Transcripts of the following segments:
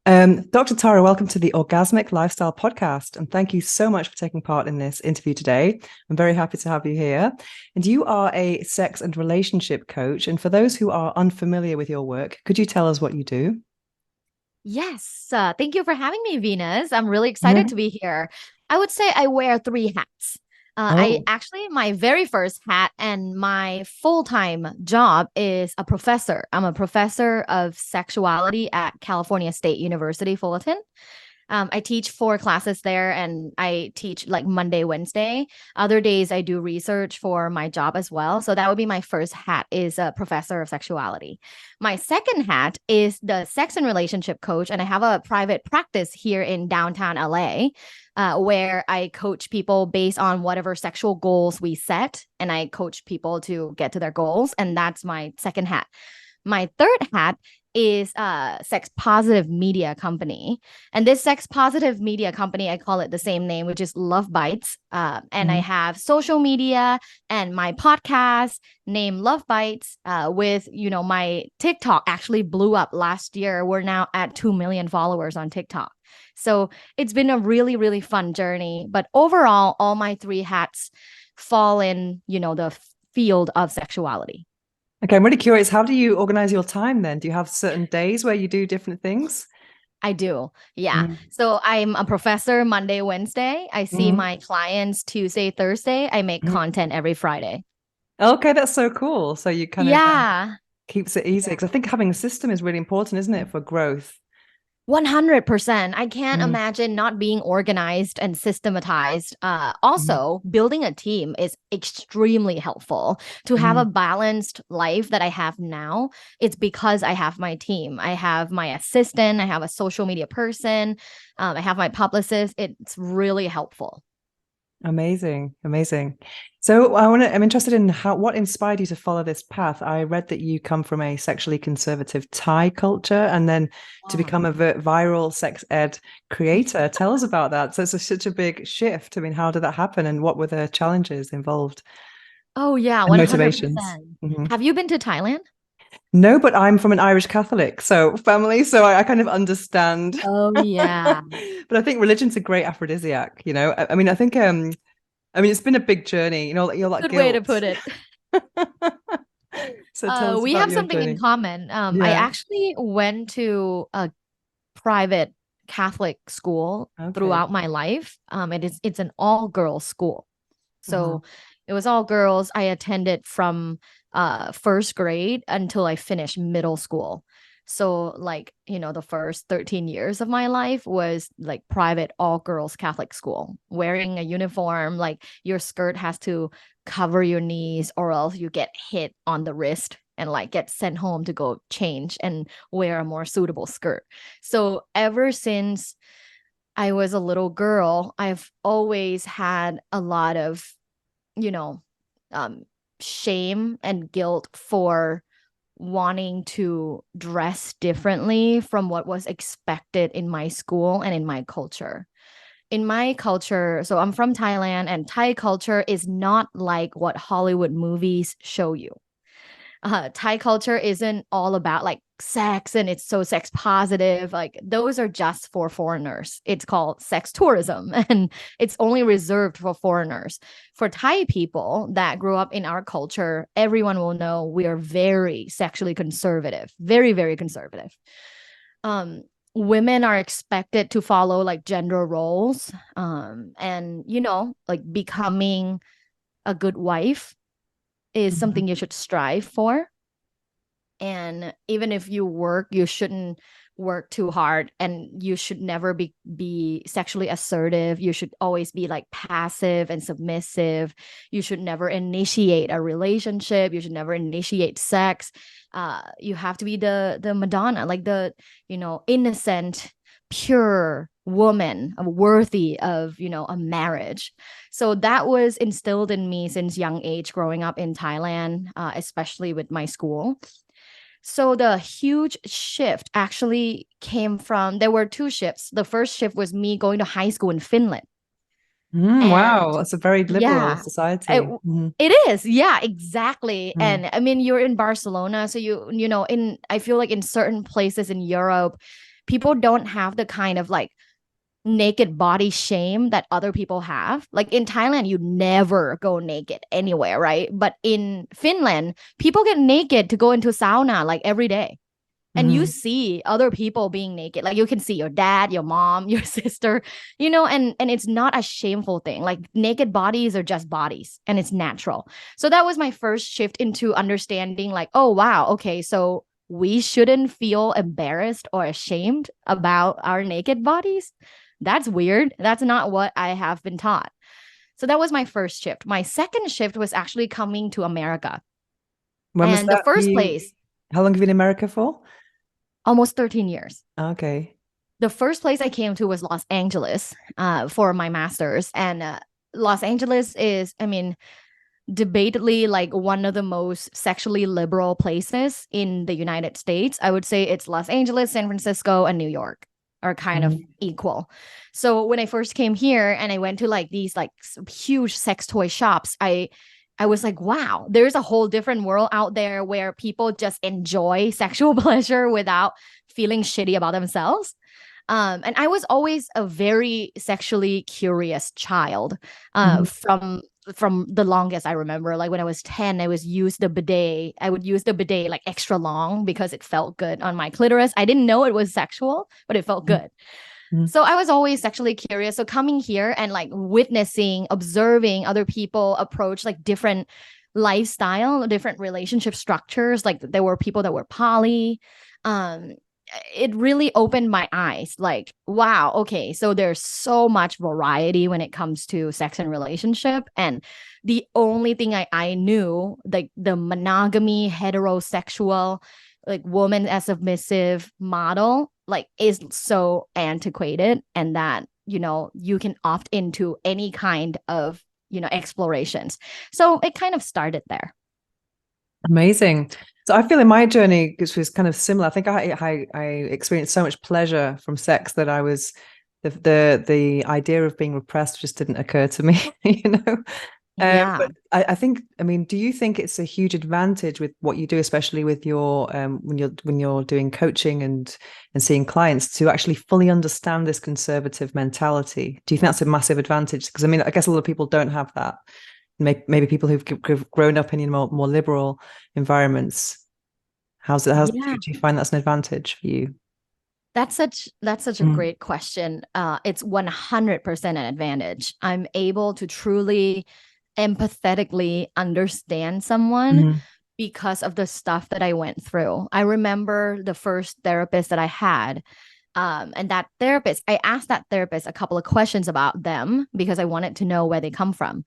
Dr. Tara, welcome to the Orgasmic Lifestyle Podcast, and thank you so much for taking part in this interview today. I'm very happy to have you here. And you are a sex and relationship coach. And for those who are unfamiliar with your work, could you tell us what you do? Yes, thank you for having me, Venus. I'm really excited Mhm. to be here. I would say I wear three hats. I Oh, actually, my very first hat and my full-time job is a professor. I'm a professor of sexuality at California State University, Fullerton. I teach four classes there and I teach like Monday, Wednesday. Other days I do research for my job as well. So that would be my first hat is a professor of sexuality. My second hat is the sex and relationship coach. And I have a private practice here in downtown LA where I coach people based on whatever sexual goals we set. And I coach people to get to their goals. And that's my second hat. My third hat is a sex positive media company. And this sex positive media company, I call it the same name, which is Love Bites. And I mhm. have social media and my podcast named Love Bites with, my TikTok actually blew up last year. We're now at 2 million followers on TikTok. So it's been a really, really fun journey. But overall, all my three hats fall in, the field of sexuality. Okay, I'm really curious. How do you organize your time then? Do you have certain days where you do different things? I do. Yeah. Mhm. So I'm a professor Monday, Wednesday. I see Mhm. my clients Tuesday, Thursday. I make Mhm. content every Friday. Okay, that's so cool. So you kind of Yeah. keeps it easy Yeah. because I think having a system is really important, isn't it, for growth? 100%. I can't Mm, imagine not being organized and systematized. mm, Also, building a team is extremely helpful. To have a mm. balanced life that I have now, it's because I have my team. I have my assistant, I have a social media person, I have my publicist. It's really helpful. Amazing, amazing. So I'm interested in what inspired you to follow this path. I read that you come from a sexually conservative Thai culture and then to Wow. become a viral sex ed creator. Tell us about that. So such a big shift. I mean, how did that happen and what were the challenges involved Oh yeah, and motivations? 100%. Mhm. Have you been to Thailand? No, but I'm from an Irish Catholic, so family, so I kind of understand. Oh yeah. But I think religion's a great aphrodisiac, you know. I mean, I mean, it's been a big journey, you know, like you're like Good way to guilt. put it. So tell us We about have your something in journey. common. I Yeah. actually went to a private Catholic school Okay. throughout my life. It's an all girls school. Uh-huh. So it was all girls. I attended from first grade until I finished middle school. So like, the first 13 years of my life was like private all girls Catholic school, wearing a uniform, like your skirt has to cover your knees or else you get hit on the wrist and like get sent home to go change and wear a more suitable skirt. So ever since I was a little girl, I've always had a lot of, you know, um, shame and guilt for wanting to dress differently from what was expected in my school and in my culture. In my culture, so I'm from Thailand, and Thai culture is not like what Hollywood movies show you. Thai culture isn't all about like sex and it's so sex positive. Like those are just for foreigners. It's called sex tourism and it's only reserved for foreigners. For Thai people that grew up in our culture, everyone will know we are very sexually conservative, very, very conservative. Um, Women are expected to follow like gender roles and, like becoming a good wife is Mhm. something you should strive for. And even if you work, you shouldn't work too hard and you should never be sexually assertive. You should always be like passive and submissive. You should never initiate a relationship. You should never initiate sex. You have to be the Madonna, like the, innocent, pure woman worthy of, a marriage. So that was instilled in me since young age growing up in Thailand, especially with my school. So the huge shift actually came from there were two shifts. The first shift was me going to high school in Finland. And Wow, that's a very liberal yeah, it, society. Mhm. it is. Yeah, exactly. Mm. And I mean, you're in Barcelona, so in I feel like in certain places in Europe, people don't have the kind of like naked body shame that other people have. Like in Thailand, you never go naked anywhere, right? But in Finland, people get naked to go into sauna like every day. And you see other people being naked. Like you can see your dad, your mom, your sister, you know, and it's not a shameful thing. Like naked bodies are just bodies and it's natural. So that was my first shift into understanding like, oh wow, okay, so we shouldn't feel embarrassed or ashamed about our naked bodies. That's weird. That's not what I have been taught. So that was my first shift. My second shift was actually coming to America. When was And the that? first place, How long have you been in America for? almost 13 years. Okay. The first place I came to was Los Angeles for my master's. And Los Angeles is, I mean, debatedly like one of the most sexually liberal places in the United States. I would say it's Los Angeles, San Francisco, and New York are kind of equal. So when I first came here and I went to like these like huge sex toy shops, I was like, wow, there's a whole different world out there where people just enjoy sexual pleasure without feeling shitty about themselves. And I was always a very sexually curious child from the longest I remember. Like when I was 10, I would use the bidet like extra long because it felt good on my clitoris. I didn't know it was sexual, but it felt good. So I was always sexually curious. So coming here and like witnessing, observing other people approach like different lifestyle, different relationship structures. Like there were people that were poly. It really opened my eyes. Like, wow, okay, so there's so much variety when it comes to sex and relationship. And the only thing I knew, like the monogamy, heterosexual, like woman as submissive model, like is so antiquated, and that, you know, you can opt into any kind of, you know, explorations. So it kind of started there. Amazing. So I feel in my journey, which was kind of similar, I think I experienced so much pleasure from sex that I was the idea of being repressed just didn't occur to me, you know. Yeah. But I think, I mean, do you think it's a huge advantage with what you do, especially with your when you're doing coaching and seeing clients, to actually fully understand this conservative mentality? Do you think that's a massive advantage? Because I mean, I guess a lot of people don't have that. Maybe people who've grown up in more liberal environments. Do you find that's an advantage for you? That's such a great question. It's 100% an advantage. I'm able to truly empathetically understand someone because of the stuff that I went through. I remember the first therapist that I had. And that therapist, I asked that therapist a couple of questions about them because I wanted to know where they come from.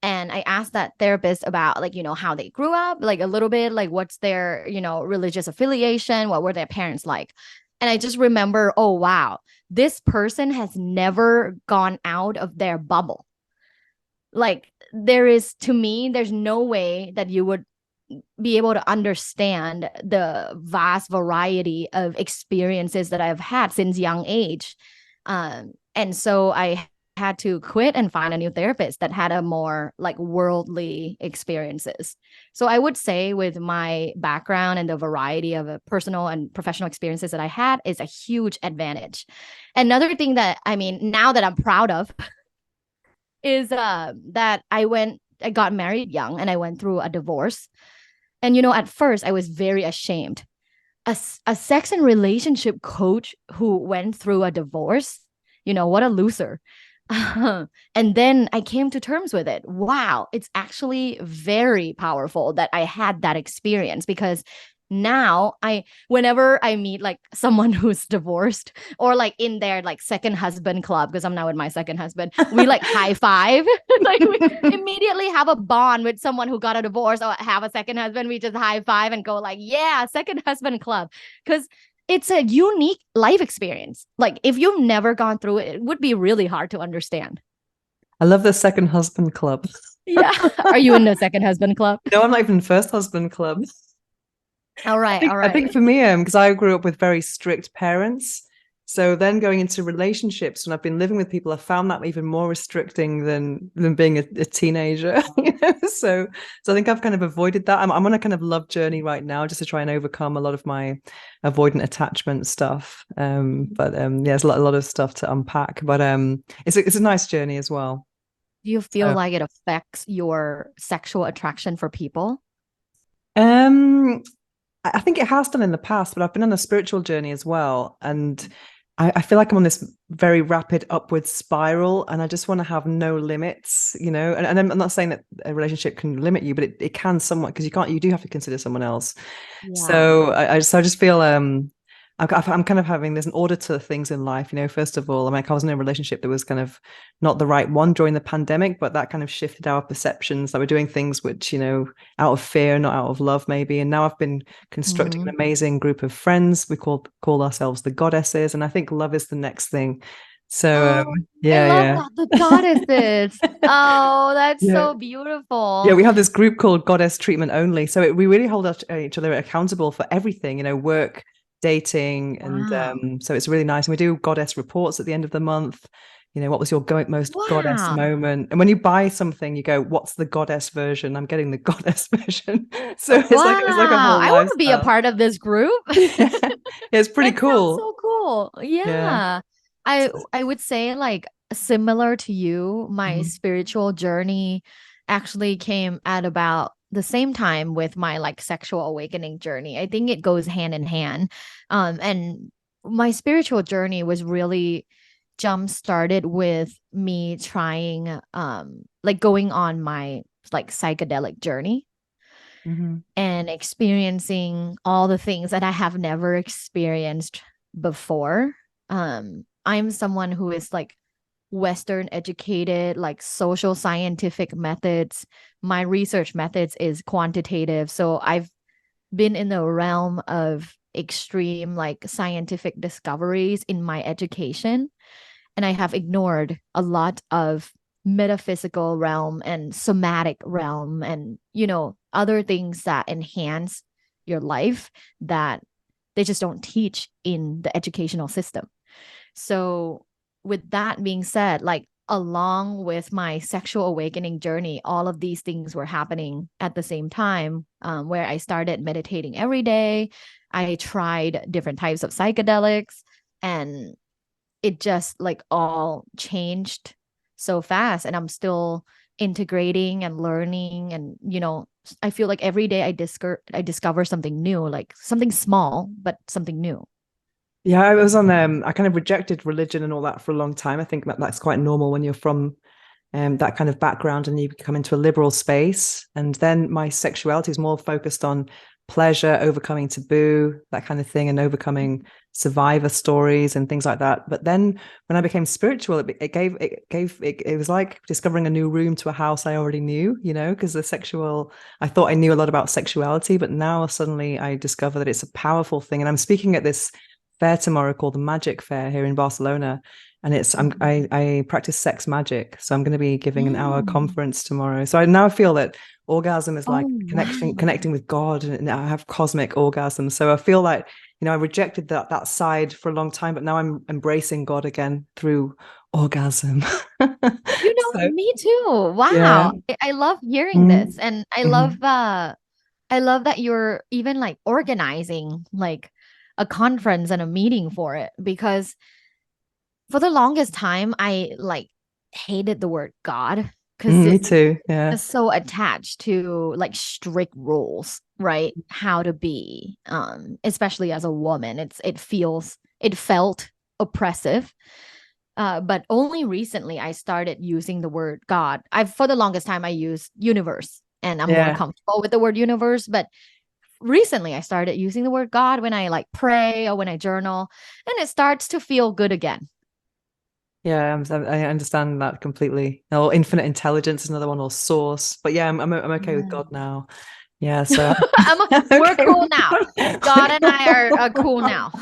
And I asked that therapist about, like, you know, how they grew up, like a little bit, like what's their, you know, religious affiliation, what were their parents like. And I just remember, oh, wow, this person has never gone out of their bubble. Like, to me, there's no way that you would be able to understand the vast variety of experiences that I've had since young age. And so I had to quit and find a new therapist that had a more like worldly experiences. So I would say with my background and the variety of personal and professional experiences that I had is a huge advantage. Another thing that, I mean, now that I'm proud of is that I got married young and I went through a divorce. And, you know, at first I was very ashamed. A sex and relationship coach who went through a divorce, you know, what a loser. And then I came to terms with it. Wow, it's actually very powerful that I had that experience, because now whenever I meet like someone who's divorced or like in their like second husband club, because I'm now with my second husband, we like high five. Like we immediately have a bond with someone who got a divorce or have a second husband. We just high five and go like, yeah, second husband club. Because it's a unique life experience. Like if you've never gone through it, it would be really hard to understand. I love the second husband club. Yeah. Are you in the second husband club? No, I'm not even first husband club. All right. I think for me, because I grew up with very strict parents, So then going into relationships, when I've been living with people, I found that even more restricting than being a teenager. So I think I've kind of avoided that. I'm on a kind of love journey right now, just to try and overcome a lot of my avoidant attachment stuff. But yeah, there's a lot of stuff to unpack. But it's a nice journey as well. Do you feel like it affects your sexual attraction for people? I think it has done in the past, but I've been on a spiritual journey as well. And I feel like I'm on this very rapid upward spiral, and I just want to have no limits, and I'm not saying that a relationship can limit you, but it can somewhat, because you do have to consider someone else. Yeah. So I just feel I'm kind of having, there's an order to things in life, first of all, I was in a relationship that was kind of not the right one during the pandemic, but that kind of shifted our perceptions, that we're doing things which, out of fear, not out of love, maybe. And now I've been constructing an amazing group of friends. We call ourselves the goddesses. And I think love is the next thing. So I love that, the goddesses. Oh, that's so beautiful. Yeah, we have this group called Goddess Treatment Only. So we really hold each other accountable for everything, work, dating, and so it's really nice. And we do goddess reports at the end of the month. What was your most goddess moment? And when you buy something, you go, what's the goddess version? I'm getting the goddess version. So it's like a whole I want to be a part of this group. Yeah, it's pretty cool. So cool. Yeah. I would say, like, similar to you, my spiritual journey actually came at about the same time with my like sexual awakening journey. I think it goes hand in hand. And my spiritual journey was really jump started with me trying like going on my like psychedelic journey and experiencing all the things that I have never experienced before. I'm someone who is like Western educated, like social scientific methods. My research methods is quantitative. So I've been in the realm of extreme like scientific discoveries in my education. And I have ignored a lot of metaphysical realm and somatic realm and, other things that enhance your life that they just don't teach in the educational system. So with that being said, like along with my sexual awakening journey, all of these things were happening at the same time, where I started meditating every day. I tried different types of psychedelics, and it just like all changed so fast. And I'm still integrating and learning. And, I feel like every day I discover something new, like something small, but something new. Yeah, I was on I kind of rejected religion and all that for a long time. I think that's quite normal when you're from that kind of background and you come into a liberal space. And then my sexuality is more focused on pleasure, overcoming taboo, that kind of thing, and overcoming survivor stories and things like that. But then when I became spiritual, it was like discovering a new room to a house I already knew, because I thought I knew a lot about sexuality, but now suddenly I discover that it's a powerful thing. And I'm speaking at this fair tomorrow called the Magic Fair here in Barcelona, and I practice sex magic, so I'm going to be giving an hour conference tomorrow. So I now feel that orgasm is like connecting with God, and I have cosmic orgasms. So I feel like I rejected that side for a long time, but now I'm embracing God again through orgasm. Me too. Wow. Yeah. I love hearing this, and I love that you're even like organizing like a conference and a meeting for it, because for the longest time I like hated the word God, because me too. Yeah, it's so attached to like strict rules, right? How to be, especially as a woman, it felt oppressive. But only recently I started using the word God. For the longest time I used universe, and I'm more comfortable with the word universe, but recently I started using the word God when I like pray or when I journal, and it starts to feel good again. Yeah, I understand that completely. Or infinite intelligence is another one, or source. But yeah, I'm okay with God now. Yeah, so we're cool now. God and I are cool now.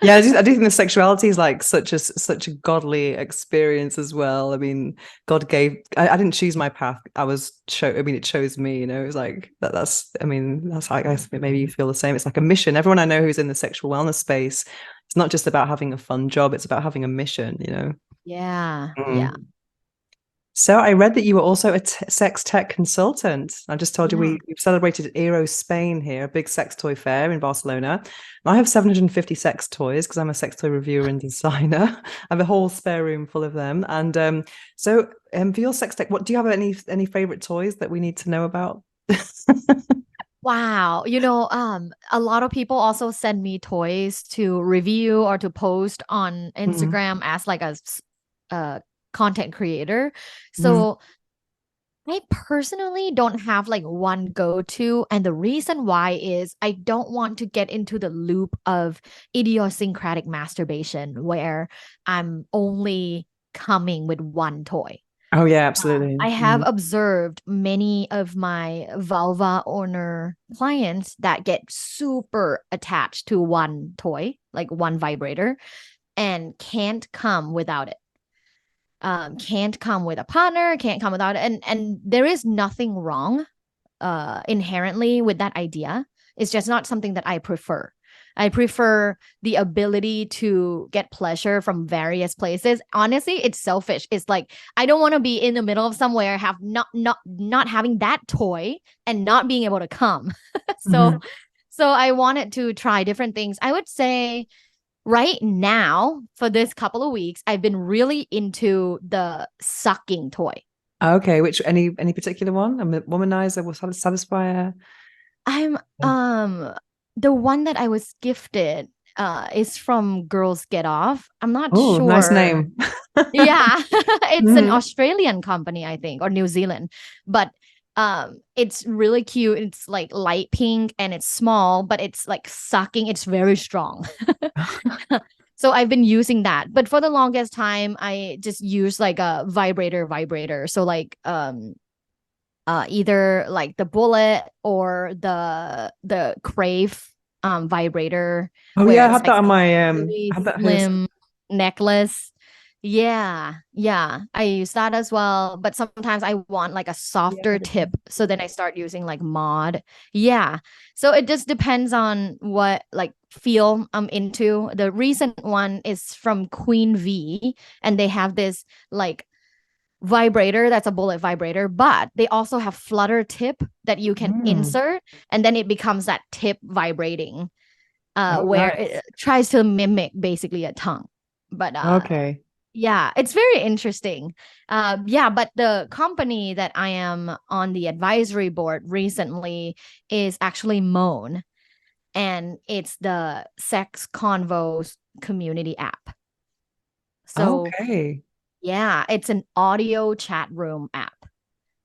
Yeah, I do think the sexuality is like such a godly experience as well. I mean, God gave. I didn't choose my path. It chose me. It was like that's. I mean, that's. I guess maybe you feel the same. It's like a mission. Everyone I know who's in the sexual wellness space It's not just about having a fun job, it's about having a mission, you know. Yeah. Yeah. Mm. So I read that you were also a sex tech consultant. I just told you Yeah. we've celebrated Eero Spain here, a big sex toy fair in Barcelona. I have 750 sex toys because I'm a sex toy reviewer and designer. I have a whole spare room full of them. And for your sex tech, what do you have any favorite toys that we need to know about? Wow. A lot of people also send me toys to review or to post on Mm, Instagram as like a content creator. mm. So I personally don't have like one go-to, and the reason why is I don't want to get into the loop of idiosyncratic masturbation where I'm only coming with one toy. Oh yeah, absolutely. I have observed many of my vulva owner clients that get super attached to one toy, like one vibrator, and can't come without it. Can't come with a partner, can't come without it. And there is nothing wrong inherently with that idea. It's just not something that I prefer. I prefer the ability to get pleasure from various places. Honestly, it's selfish. It's like I don't want to be in the middle of somewhere, have not having that toy and not being able to come. so Mhm. so I wanted to try different things. I would say right now, for this couple of weeks, I've been really into the sucking toy. Okay, which any particular one? I'm a womanizer or satisfier. I'm the one that I was gifted is from Girls Get Off. I'm not Oh, nice sure. name. Yeah. It's an Mhm. Australian company, I think, or New Zealand. But it's really cute. It's like light pink and it's small, but it's like sucking. It's very strong. So I've been using that. But for the longest time, I just use like a vibrator. So like either like the bullet or the crave vibrator Oh where yeah, I it's had like that on my I really had that here. slim necklace. Yeah, I use that as well, but sometimes I want like a Yeah, softer tip, so then I start using like mod. Yeah, so it just depends on what like feel I'm into. The recent one is from Queen V, and they have this like vibrator that's a bullet vibrator, but they also have flutter tip that you can Mm. insert, and then it becomes that tip vibrating Oh, where it nice. tries to mimic basically a tongue. But Okay. yeah, it's very interesting. Yeah, but the company that I am on the advisory board recently is actually Moan, and it's the Sex Convos community app. So Okay. yeah, it's an audio chat room app.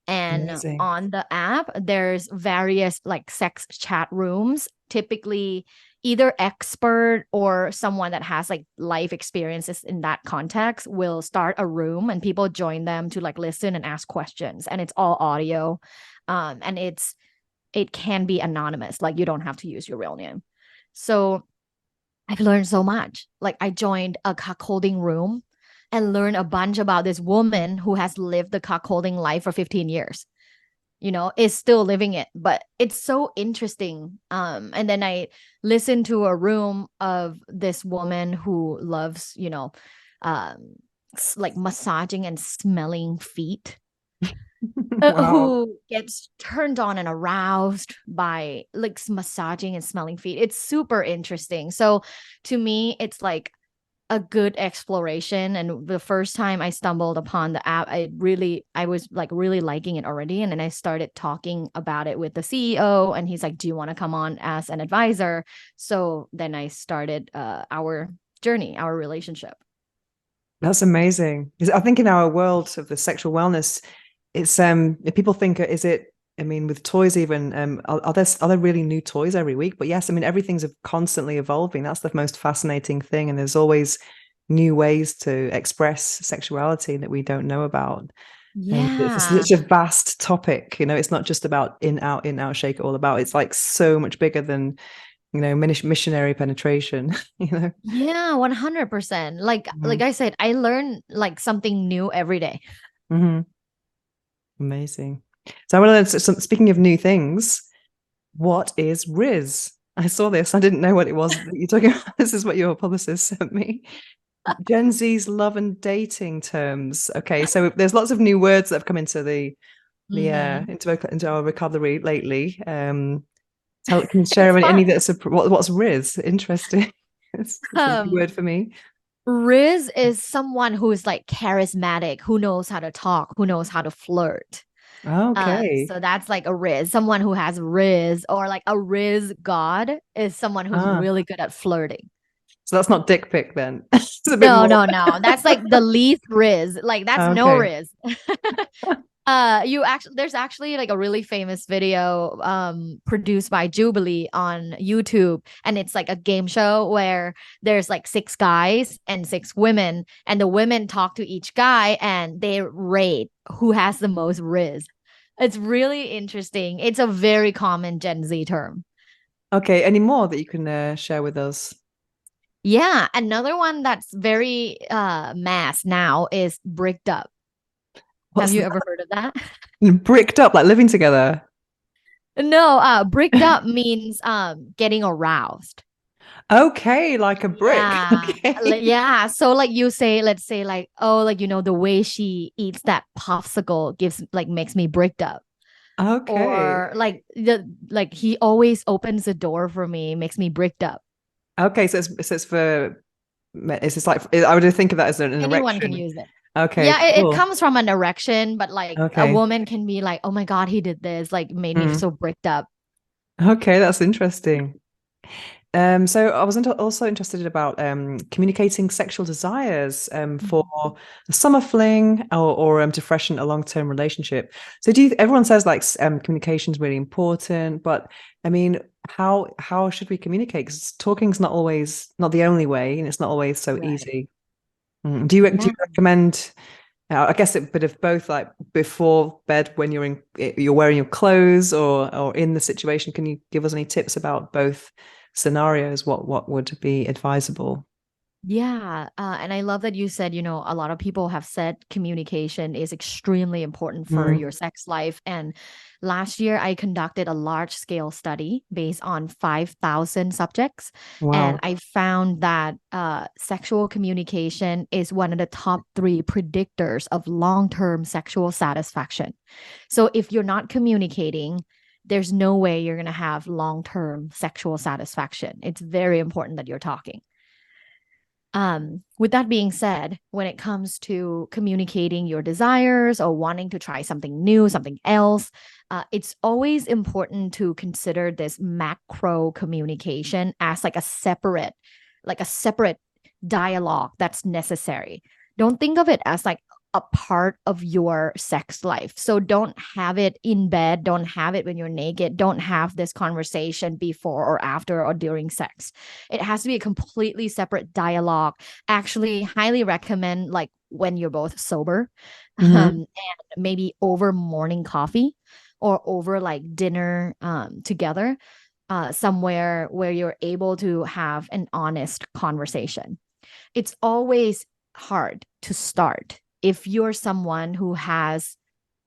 And Amazing. on the app, there's various like sex chat rooms, typically either expert or someone that has like life experiences in that context will start a room and people join them to like listen and ask questions. And it's all audio. And it can be anonymous, like you don't have to use your real name. So I've learned so much. Like I joined a cuckolding room and learned a bunch about this woman who has lived the cuckolding life for 15 years. Is still living it, but it's so interesting. And then I listened to a room of this woman who loves, um, like massaging and smelling feet. Wow. Who gets turned on and aroused by like massaging and smelling feet. It's super interesting. So to me, it's like a good exploration. And the first time I stumbled upon the app, I was like really liking it already. And then I started talking about it with the CEO, and he's like, do you want to come on as an advisor? So then I started our journey, our relationship. That's amazing. I think in our world of the sexual wellness, it's if people think is it I mean with toys even are there really new toys every week? But yes, I mean everything's constantly evolving. That's the most fascinating thing, and there's always new ways to express sexuality that we don't know about. And it's Yeah. such a vast topic, it's not just about in out, shake it all about. It's like so much bigger than, missionary penetration, you know. Yeah, 100%. Like Mhm. I said, I learn like something new every day. Mhm. Amazing. So I want to learn, speaking of new things, what is Riz? I saw this. I didn't know what it was that you're talking about. This is what your publicist sent me. Gen Z's love and dating terms. Okay, so there's lots of new words that have come into Mhm. into our vocabulary lately. Can you share It's any fun. that's what's Riz? Interesting. It's a new Um, word for me. Riz is someone who is like charismatic, who knows how to talk, who knows how to flirt. Okay. So that's like a Riz, someone who has Riz, or like a Riz god is someone who's Ah, really good at flirting. so that's not dick pic then. It's a bit No, more. no, no. That's like the least Riz. Like that's no Okay. Riz. You actually there's actually like a really famous video produced by Jubilee on YouTube, and it's like a game show where there's like six guys and six women, and the women talk to each guy and they rate who has the most Riz. It's really interesting. It's a very common Gen Z term. Okay. Any more that you can share with us? Yeah, another one that's very mass now is bricked up. Have What's you that? ever heard of that? Bricked up, like living together. No, bricked up means getting aroused. Okay, like a brick. Yeah. Okay. Yeah. So like you say, let's say like, oh, like the way she eats that popsicle gives like makes me bricked up. Okay. Or like he always opens the door for me, makes me bricked up. Okay. So it's for it's just like I would think of that as an Anyone can erection. use it. Okay, Yeah, it cool. comes from an erection, but like a Okay. woman can be like, oh my God, he did this, like made me Mm. so bricked up. Okay, that's interesting. So I was also interested about communicating sexual desires for Mhm. a summer fling or to freshen a long-term relationship. So everyone says like communication is really important, but I mean, how should we communicate? Because talking's not the only way, and it's not always so Right. easy. Do Yeah. you recommend? I guess a bit of both, like before bed when you're wearing your clothes or in the situation. Can you give us any tips about both scenarios? What would be advisable? Yeah. And I love that you said, a lot of people have said communication is extremely important for Mm, your sex life. And last year, I conducted a large scale study based on 5,000 subjects. And wow. I found that sexual communication is one of the top three predictors of long term sexual satisfaction. So if you're not communicating, there's no way you're going to have long term sexual satisfaction. It's very important that you're talking. With that being said, when it comes to communicating your desires or wanting to try something new, something else, it's always important to consider this macro communication as like a separate dialogue that's necessary. Don't think of it as like a part of your sex life. So don't have it in bed. Don't have it when you're naked. Don't have this conversation before or after or during sex. It has to be a completely separate dialogue. Actually, highly recommend like when you're both sober, Hmm. and maybe over morning coffee or over like dinner together, somewhere where you're able to have an honest conversation. It's always hard to start if you're someone who has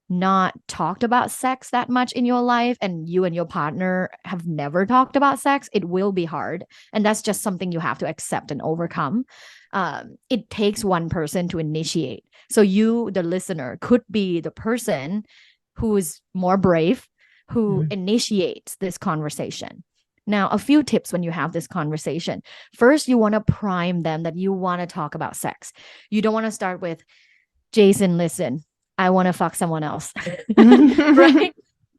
not talked about sex that much in your life and you and your partner have never talked about sex. It will be hard, and that's just something you have to accept and overcome. It takes one person to initiate, so you, the listener, could be the person who is more brave, who Hmm. initiates this conversation. Now, a few tips when you have this conversation. First, you want to prime them that you want to talk about sex. You don't want to start with, Jason, listen, I want to fuck someone else. Right?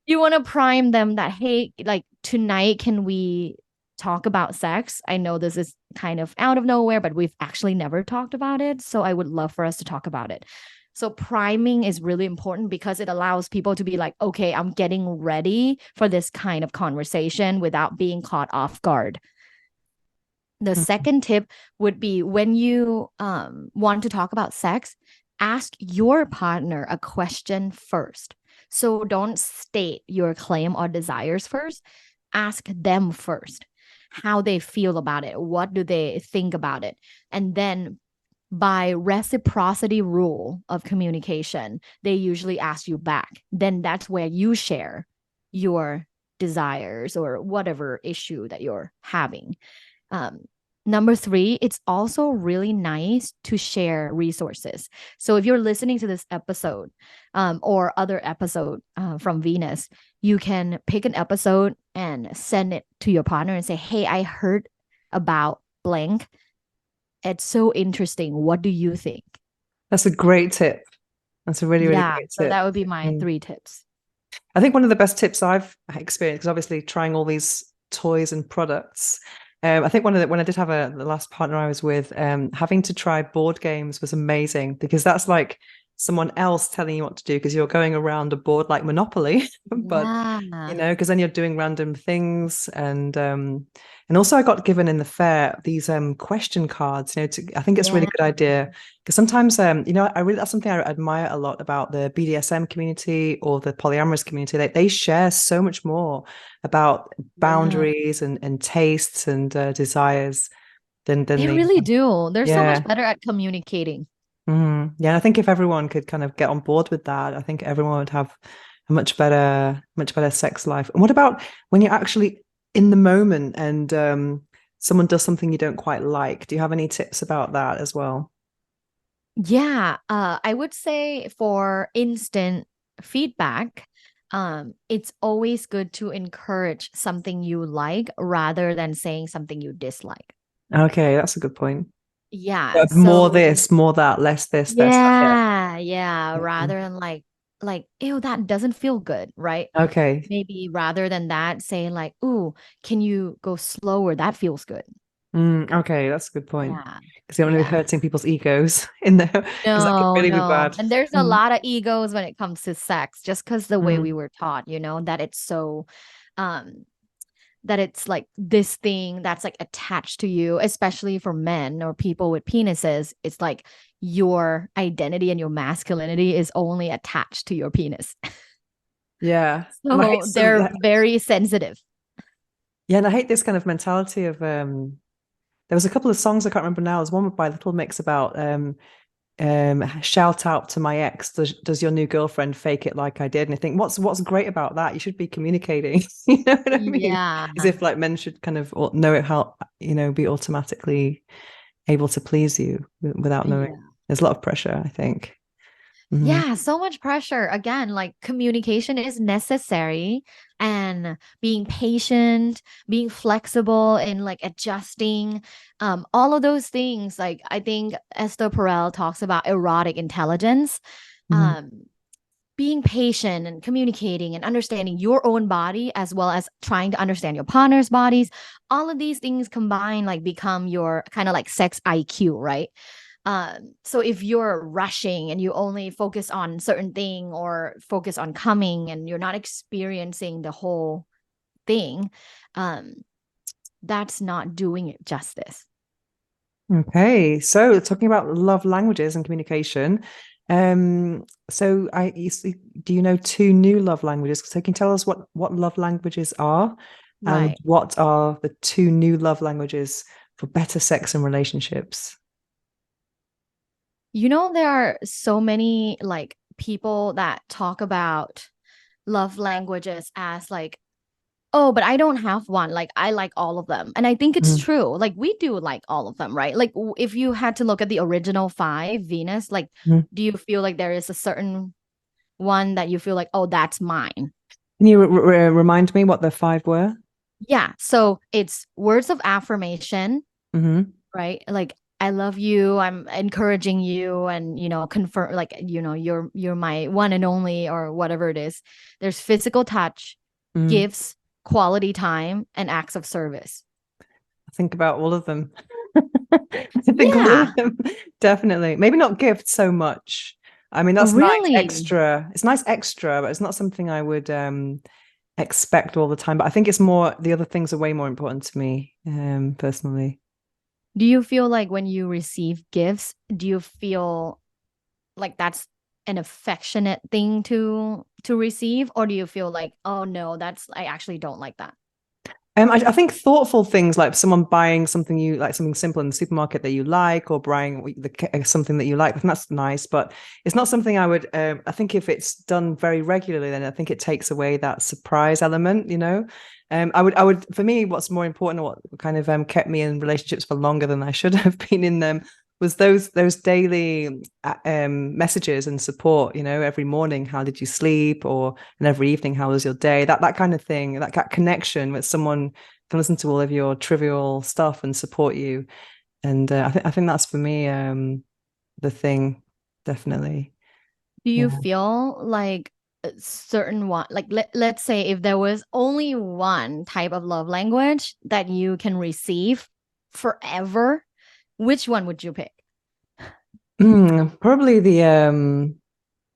You want to prime them that, hey, like tonight, can we talk about sex? I know this is kind of out of nowhere, but we've actually never talked about it. So I would love for us to talk about it. So priming is really important because it allows people to be like, okay, I'm getting ready for this kind of conversation without being caught off guard. The second tip would be when you want to talk about sex, ask your partner a question first. So don't state your claim or desires first. Ask them first how they feel about it. What do they think about it? And then by reciprocity rule of communication, they usually ask you back. Then that's where you share your desires or whatever issue that you're having. Um, Number three, it's also really nice to share resources. So if you're listening to this episode or other episode from Venus, you can pick an episode and send it to your partner and say, hey, I heard about blank. It's so interesting. What do you think? That's a great tip. That's a really, really Yeah. great So tip. that would be my 3 tips. I think one of the best tips I've experienced is obviously trying all these toys and products. I think when I did have the last partner I was with, having to try board games was amazing because that's like someone else telling you what to do because you're going around a board like Monopoly, but Yeah. because then you're doing random things and also I got given in the fair these question cards, I think it's a really Yeah. good idea because sometimes I really that's something I admire a lot about the BDSM community or the polyamorous community. They share so much more about Yeah. boundaries and tastes and desires than They the really do. They're so much yeah. better at communicating. Yeah, I think if everyone could kind of get on board with that, I think everyone would have a much better sex life. And what about when you're actually in the moment and someone does something you don't quite like? Do you have any tips about that as well? Yeah, I would say for instant feedback, it's always good to encourage something you like rather than saying something you dislike. Okay, that's a good point. Yeah, More so this, more that, less this, less that. yeah, Yeah. rather than ew, that doesn't feel good, right? Okay. Maybe rather than that, say like, ooh, can you go slower? That feels good. Okay, that's a good point. Yeah. Because you don't want to be Yeah. hurting people's egos in there, because that could No, really be no. bad. And there's a Mm, lot of egos when it comes to sex, just because the way we mm, were taught, that it's so um that it's like this thing that's like attached to you, especially for men or people with penises. It's like your identity and your masculinity is only attached to your penis. yeah. And I hate So they're very sensitive. yeah, and I hate this kind of mentality of there was a couple of songs I can't remember now. There's one by Little Mix about shout out to my ex, does your new girlfriend fake it like I did? And I think what's great about that? You should be communicating. You know what I mean? Yeah. As if like men should kind of know it how, be automatically able to please you without knowing. Yeah. There's a lot of pressure, I think. Mhm. Yeah, so much pressure. Again, like communication is necessary and being patient, being flexible and like adjusting, all of those things. Like I think Esther Perel talks about erotic intelligence. Mhm. Um, Being patient and communicating and understanding your own body as well as trying to understand your partner's bodies. All of these things combined like become your kind of like sex IQ, right? So if you're rushing and you only focus on certain thing or focus on coming and you're not experiencing the whole thing, um, that's not doing it justice. Okay, so talking about love languages and communication, so do you know 2 new love languages? So can you tell us what love languages are, and Right. what are the 2 new love languages for better sex and relationships? There are so many like people that talk about love languages as like, oh, but I don't have one. Like, I like all of them. And I think it's Mhm. true. Like, we do like all of them, right? Like, if you had to look at the original 5, Venus, like, Mhm. do you feel like there is a certain one that you feel like, oh, that's mine? Can you remind me what the 5 were? Yeah. So it's words of affirmation, Hmm. right? Like, I love you. I'm encouraging you and, confirm like, you're my one and only or whatever it is. There's physical touch, Mm. gifts, quality time, and acts of service. I think about all of them. I think all Yeah, of them, definitely. Maybe not gifts so much. I mean, that's nice really. extra. It's nice extra, but it's not something I would expect all the time. But I think it's more the other things are way more important to me, personally. Do you feel like when you receive gifts, do you feel like that's an affectionate thing to receive, or do you feel like, oh no, that's I actually don't like that? I think thoughtful things like someone buying something you like, something simple in the supermarket that you like, or buying something that you like. I think that's nice, but it's not something I would. I think if it's done very regularly, then I think it takes away that surprise element. I would. For me, what's more important, what kind of kept me in relationships for longer than I should have been in them, was those daily messages and support. Every morning, how did you sleep, and every evening, how was your day? That kind of thing, that connection with someone can listen to all of your trivial stuff and support you. And I think that's for me the thing, definitely. Do you Yeah. feel like a certain one, like let's say if there was only one type of love language that you can receive forever, which one would you pick? Probably the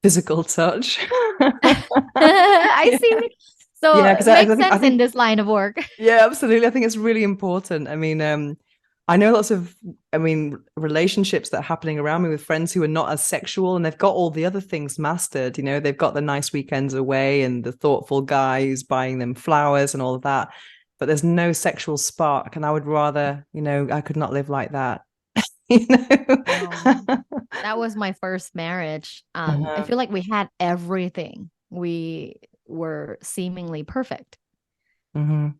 physical touch. I Yeah. see. So Yeah, it because I makes think I sense in think this line of work. yeah, absolutely. I think it's really important. I mean, I know lots of, relationships that are happening around me with friends who are not as sexual, and they've got all the other things mastered. They've got the nice weekends away and the thoughtful guy who's buying them flowers and all of that, but there's no sexual spark. And I would rather, I could not live like that. You Um, know? that was my first marriage. I Uh-huh. feel like we had everything. We were seemingly perfect, Mhm.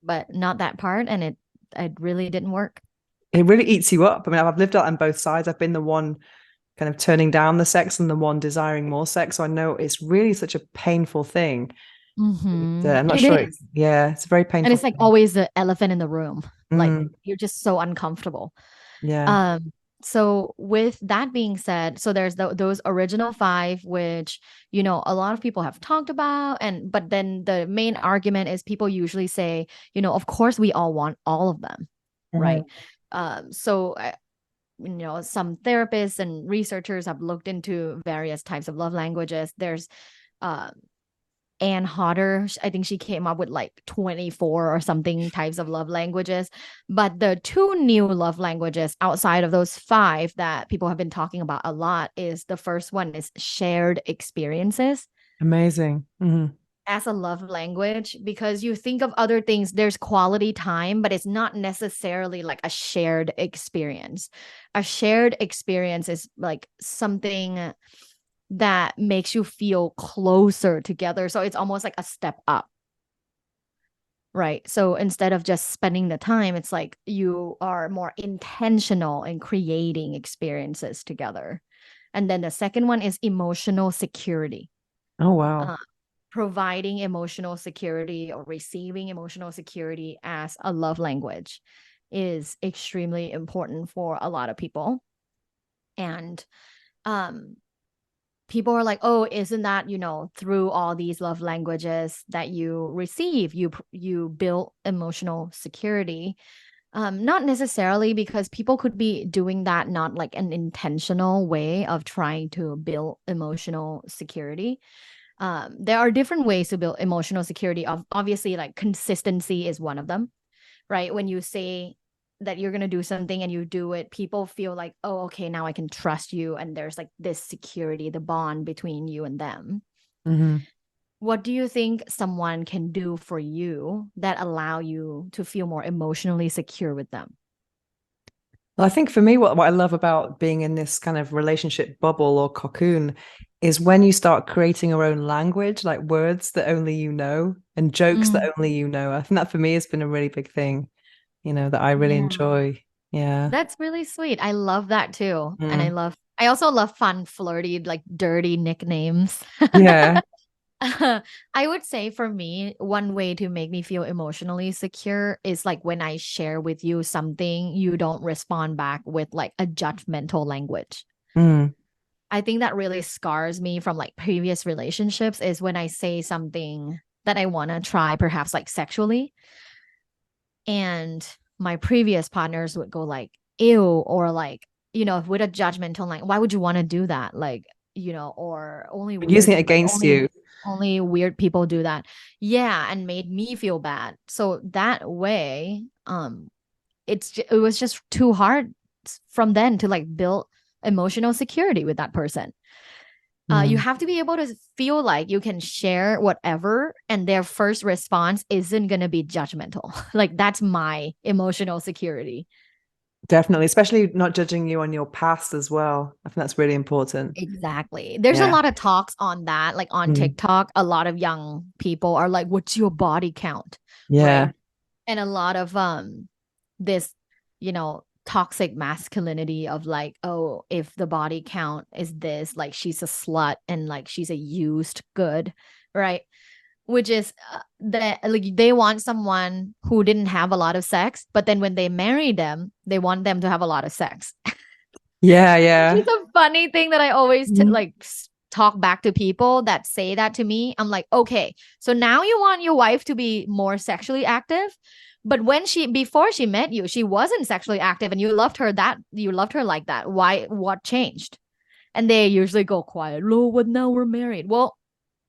but not that part, and it really didn't work. It really eats you up. I mean, I've lived out on both sides. I've been the one kind of turning down the sex and the one desiring more sex. So I know it's really such a painful thing. I'm not It sure. is. Yeah, it's a very And painful it's like thing. always the elephant in the room. Like Mm, you're just so uncomfortable. yeah. Um, so with that being said, so there's those original five, which, a lot of people have talked about. But then the main argument is people usually say, of course we all want all of them. Right. Mhm. Some therapists and researchers have looked into various types of love languages. There's, uh, Anne Hodder, I think she came up with like 24 or something types of love languages. But the two new love languages outside of those five that people have been talking about a lot is the first one is shared experiences Amazing. as a love language, because you think of other things, there's quality time, but it's not necessarily like a shared experience. A shared experience is like something that makes you feel closer together. So it's almost like a step up, right? So instead of just spending the time, it's like you are more intentional in creating experiences together. And then the second one is emotional security. Oh, wow. Uh, Providing emotional security or receiving emotional security as a love language is extremely important for a lot of people. And um people are like, oh, isn't that, through all these love languages that you receive, you build emotional security? Not necessarily, because people could be doing that not like an intentional way of trying to build emotional security. There are different ways to build emotional security. Obviously, like consistency is one of them, right? When you say that you're going to do something and you do it, people feel like, oh, okay, now I can trust you. And there's like this security, the bond between you and them. Hmm. What do you think someone can do for you that allow you to feel more emotionally secure with them? Well, I think for me, what I love about being in this kind of relationship bubble or cocoon is when you start creating your own language, like words that only you know and jokes that Mm, only you know. I think that for me has been a really big thing, that I really yeah. enjoy. Yeah. That's really sweet. I love that too. And Mm. I also love fun, flirty, like dirty nicknames. Yeah. I would say for me, one way to make me feel emotionally secure is like when I share with you something, you don't respond back with like a judgmental language. Mm. I think that really scars me from like previous relationships is when I say something that I want to try, perhaps like sexually, and my previous partners would go like, ew, or like, with a judgmental like, why would you want to do that? Like, or only Using weird, it like against you. only weird people do that. Yeah, and made me feel bad. So that way, it was just too hard from then to like build emotional security with that person. You have to be able to feel like you can share whatever, and their first response isn't going to be judgmental. Like, that's my emotional security. Definitely, especially not judging you on your past as well. I think that's really important. Exactly. There's a Yeah. lot of talks on that. Like on Mm. TikTok, a lot of young people are like, what's your body count? Yeah. Right. And a lot of this, toxic masculinity of like, oh, if the body count is this, like she's a slut and like she's a used good, right? Which is that like they want someone who didn't have a lot of sex, but then when they marry them, they want them to have a lot of sex. Yeah. Which Yeah. is a funny thing that I always Mhm. talk back to people that say that to me. I'm like, okay, so now you want your wife to be more sexually active, but before she met you, she wasn't sexually active, and you loved her like that. Why? What changed? And they usually go quiet. Oh, but now we're married. Well,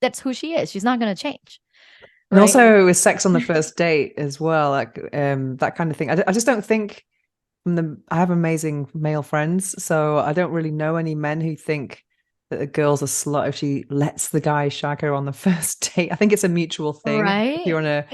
that's who she is. She's not gonna change, And right? also with sex on the first date as well, like that kind of thing. I just don't think I have amazing male friends, so I don't really know any men who think that a girl's a slut if she lets the guy shag her on the first date. I think it's a mutual thing. If Right. you're on a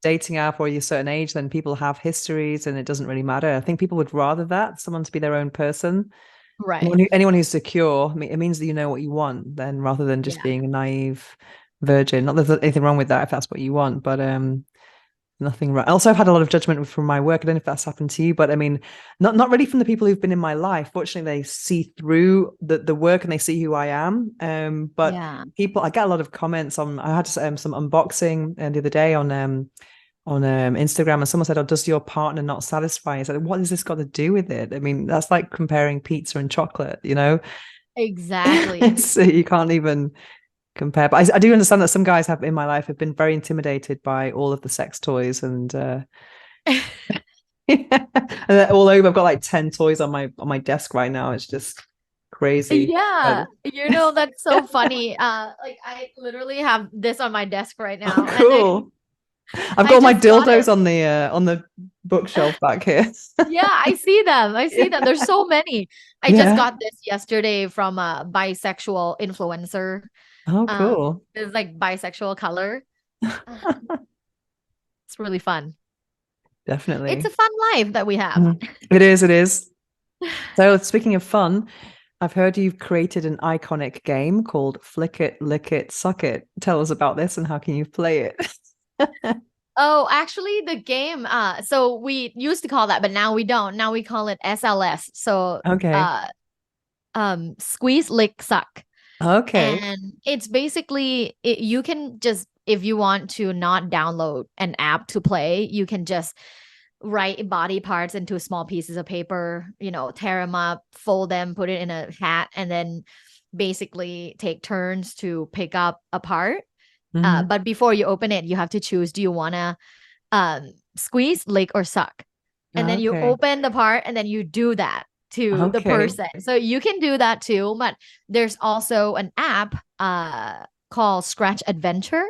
dating app or you're a certain age, then people have histories and it doesn't really matter. I think people would rather that, someone to be their own person. Right. Anyone who's secure, I mean, it means that you know what you want, then rather than just Yeah. being a naive virgin. Not that there's anything wrong with that if that's what you want, but nothing right. Also, I've had a lot of judgment from my work. I don't know if that's happened to you, but I mean, not really from the people who've been in my life. Fortunately, they see through the work and they see who I am. But Yeah. people, I get a lot of comments on. I had some unboxing the other day on Instagram, and someone said, "Oh, does your partner not satisfy?" I said, "What has this got to do with it?" I mean, that's like comparing pizza and chocolate, you know. Exactly. So you can't even compare. But I do understand that some guys have in my life have been very intimidated by all of the sex toys and and all over. I've got like 10 toys on my desk right now. It's just crazy. Yeah, But that's so funny. Like I literally have this on my desk right oh, now, and cool. I've I got my just got it. dildos on the bookshelf back here. Yeah, I see them. I see them. Yeah. There's so many. I just Yeah. got this yesterday from a bisexual influencer. Oh, cool. It's like bisexual color. It's really fun. It's a Definitely. fun life that we have. Mhm. It is, it is. So speaking of fun, I've heard you've created an iconic game called Flick It, Lick It, Suck It. Tell us about this and how can you play it? Oh, actually, the game. So we used to call that, but now we don't. Now we call it SLS. So, Okay. squeeze, lick, suck. Okay. And it's basically you can just, if you want to not download an app to play, you can just write body parts into small pieces of paper, tear them up, fold them, put it in a hat, and then basically take turns to pick up a part. Mhm. But before you open it, you have to choose, do you want to squeeze, lick, or suck? And then you Okay. open the part and then you do that to the Okay. person. So you can do that too. But there's also an app called Scratch Adventure.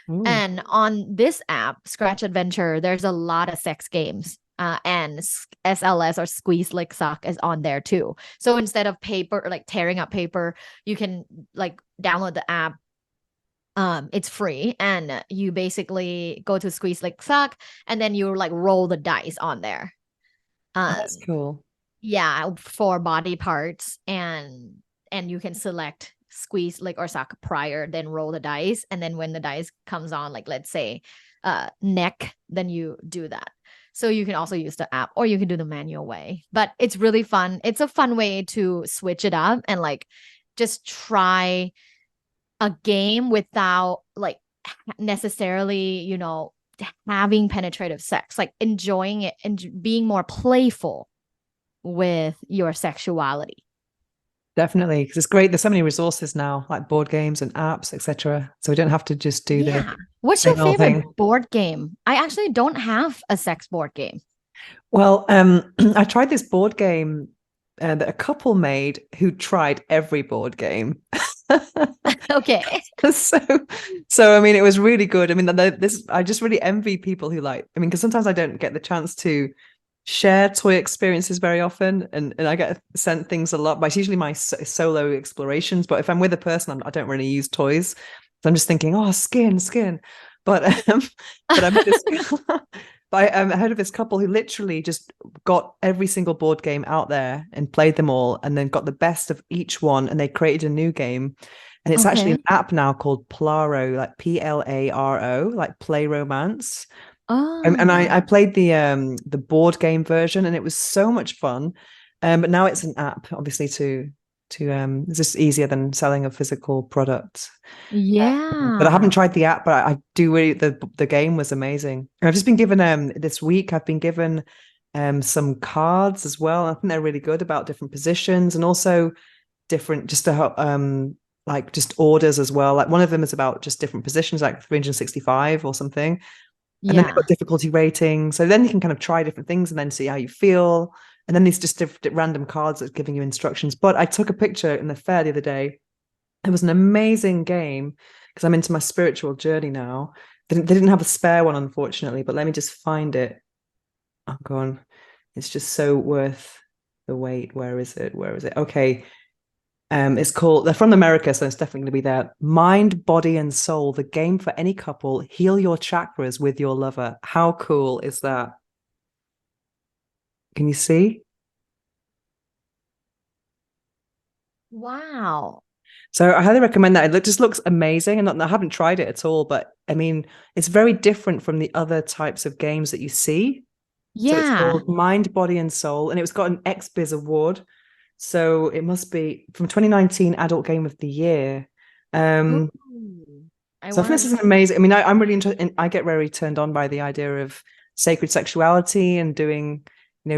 Ooh. And on this app, Scratch Adventure, there's a lot of sex games. And SLS or Squeeze Lick Suck is on there too. So instead of paper, like tearing up paper, you can like download the app. It's free, and you basically go to Squeeze Lick Suck, and then you like roll the dice on there. Oh, Um, that's cool. yeah, for body parts, and you can select squeeze, lick, or suck prior, then roll the dice, and then when the dice comes on, like let's say neck, then you do that. So you can also use the app, or you can do the manual way, but it's really fun. It's a fun way to switch it up and like just try a game without like necessarily, having penetrative sex, like enjoying it and being more playful with your sexuality. Definitely. Because it's great. There's so many resources now, like board games and apps, etc. So we don't have to just do the Yeah. What's your same old favorite thing. board game? I actually don't have a sex board game. Well, I tried this board game that a couple made who tried every board game. Okay. so so I mean it was really good. I mean this I just really envy people who like, I mean, because sometimes I don't get the chance to share toy experiences very often, and I get sent things a lot, but it's usually my solo explorations. But if I'm with a person, I don't really use toys. So I'm just thinking, oh, skin. But but I met this but I heard of this couple who literally just got every single board game out there and played them all, and then got the best of each one, and they created a new game. And it's actually Okay. an app now called Plaro, like Plaro, like Play Romance. And I Oh, played the board game version, and it was so much fun. But now it's an app, obviously, to it's just easier than selling a physical product. But I haven't yeah. tried the app, but I do really, the game was amazing. And I've just been given this week, I've been given some cards as well. I think they're really good about different positions, and also different, just to help like just orders as well. Like one of them is about just different positions, like 365 or something. And then they've Yeah. got difficulty ratings. So then you can kind of try different things and then see how you feel. And then these just different random cards that's giving you instructions. But I took a picture in the fair the other day. It was an amazing game because I'm into my spiritual journey now. They didn't have a spare one, unfortunately, but let me just find it. Oh, go on. It's just so worth the wait. Where is it? Where is it? Okay. It's called, they're from America, so it's definitely going to be there. Mind, Body, and Soul, the game for any couple. Heal your chakras with your lover. How cool is that? Can you see? Wow. So I highly recommend that. It just looks amazing. And I haven't tried it at all, but I mean, it's very different from the other types of games that you see. So it's Yeah. called Mind, Body, and Soul, and it was got an XBiz award. So it must be from 2019 Adult Game of the Year. Um, Ooh. I So I think want this to is an try. amazing. I mean, I'm really interested. I get very turned on by the idea of sacred sexuality and doing,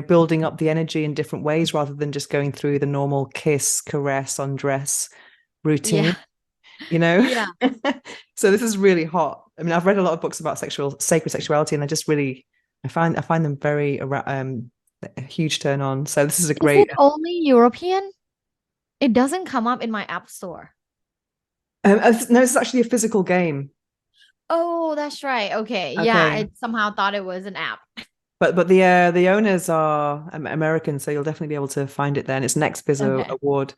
building up the energy in different ways rather than just going through the normal kiss, caress, undress routine. Yeah. You know. Yeah. So this is really hot. I mean, I've read a lot of books about sacred sexuality, and I find them very a huge turn on. So this is a Is great. it only European? It doesn't come up in my app store. No, it's actually a physical game. Oh, that's right. Okay. Yeah, Okay. I somehow thought it was an app. But the owners are American, so you'll definitely be able to find it there. And it's Next Bizzo Okay. Award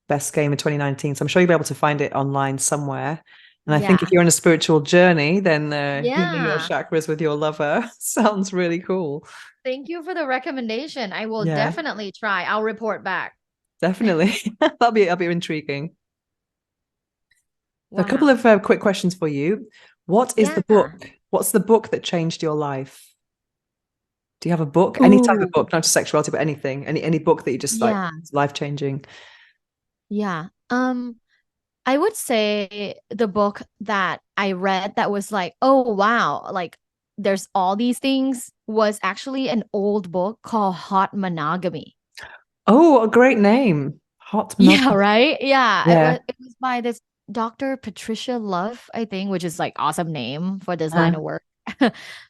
Best Game of 2019. So I'm sure you'll be able to find it online somewhere. And I think if Yeah. you're on a spiritual journey, then healing your Yeah. chakras with your lover sounds really cool. Thank you for the recommendation. I will Yeah, definitely try. I'll report back. definitely. That'll be intriguing. So a couple Wow. of quick questions for you. What is the Yeah. book? What's the book that changed your life? Do you have a book? Any type of Oh, book, not just sexuality, but anything. Any book that you just like, yeah. it's life changing. Yeah. I would say the book that I read that was like, oh wow, like there's all these things was actually an old book called Hot Monogamy. Oh, a great name. Hot Yeah, Monogamy. right? Yeah, Yeah. it was by this Dr. Patricia Love, I think, which is like awesome name for this line Uh, of work.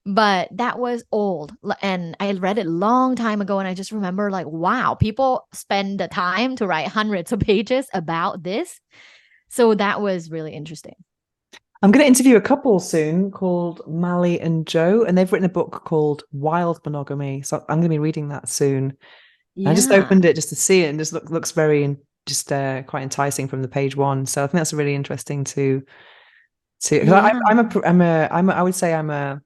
But that was old and I read it long time ago and I just remember like wow, people spend the time to write hundreds of pages about this. So that was really interesting. I'm going to interview a couple soon called Mally and Joe, and they've written a book called Wild Monogamy. So I'm going to be reading that soon. I just Yeah. opened it just to see it, and just looks very just quite enticing from the page one. So I think that's really interesting to. Because Yeah. I would say I'm a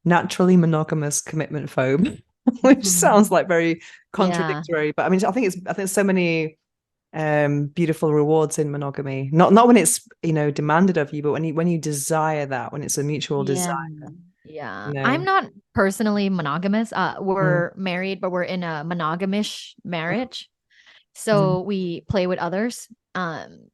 naturally monogamous commitment phobe, which Mhm. sounds like very Yeah. contradictory. But I mean, I think so many beautiful rewards in monogamy. Not when it's demanded of you, but when you desire that, when it's a mutual desire. Yeah. Yeah. You I'm know. not personally monogamous. Mm, We're married, but we're in a monogamish marriage. mm. So we play with others.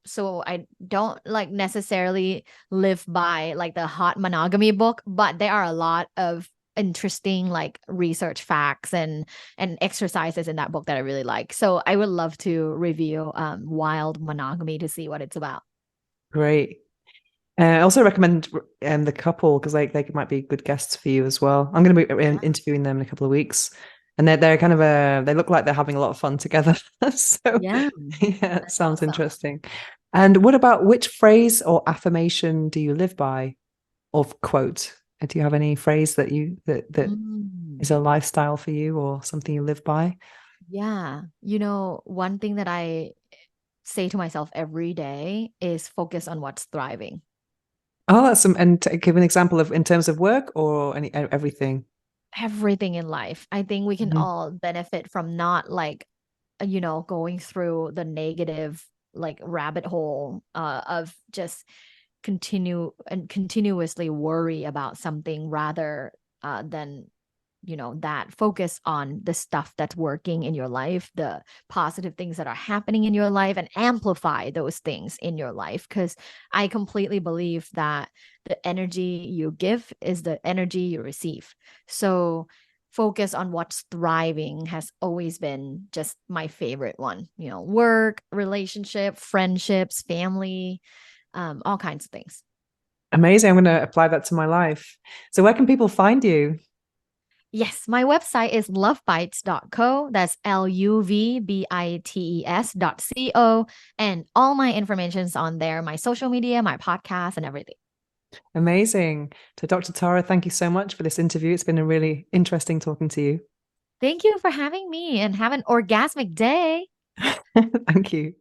So I don't like necessarily live by like the hot monogamy book, but there are a lot of interesting like research facts and exercises in that book that I really like. So I would love to review Wild Monogamy to see what it's about. Great. I also recommend the couple because they might be good guests for you as well. I'm going to be Yeah. interviewing them in a couple of weeks, and they're kind of they look like they're having a lot of fun together. So Yeah. yeah, it That's sounds awesome. interesting. And what about which phrase or affirmation do you live by, or quote? Do you have any phrase that that is Mm. a lifestyle for you or something you live by? Yeah. One thing that I say to myself every day is focus on what's thriving. Oh, that's some, and give an example of in terms of work or everything. Everything in life. I think we can Mhm. all benefit from not like, going through the negative like rabbit hole of just continuously worry about something rather than that focus on the stuff that's working in your life, the positive things that are happening in your life, and amplify those things in your life, because I completely believe that the energy you give is the energy you receive. So focus on what's thriving has always been just my favorite one. Work, relationship, friendships, family, all kinds of things. Amazing. I'm going to apply that to my life. So where can people find you? Yes, my website is lovebites.co. That's LUVBITES.co. And all my information's on there, my social media, my podcast, and everything. Amazing. So Dr. Tara, thank you so much for this interview. It's been a really interesting talking to you. Thank you for having me and have an orgasmic day. Thank you.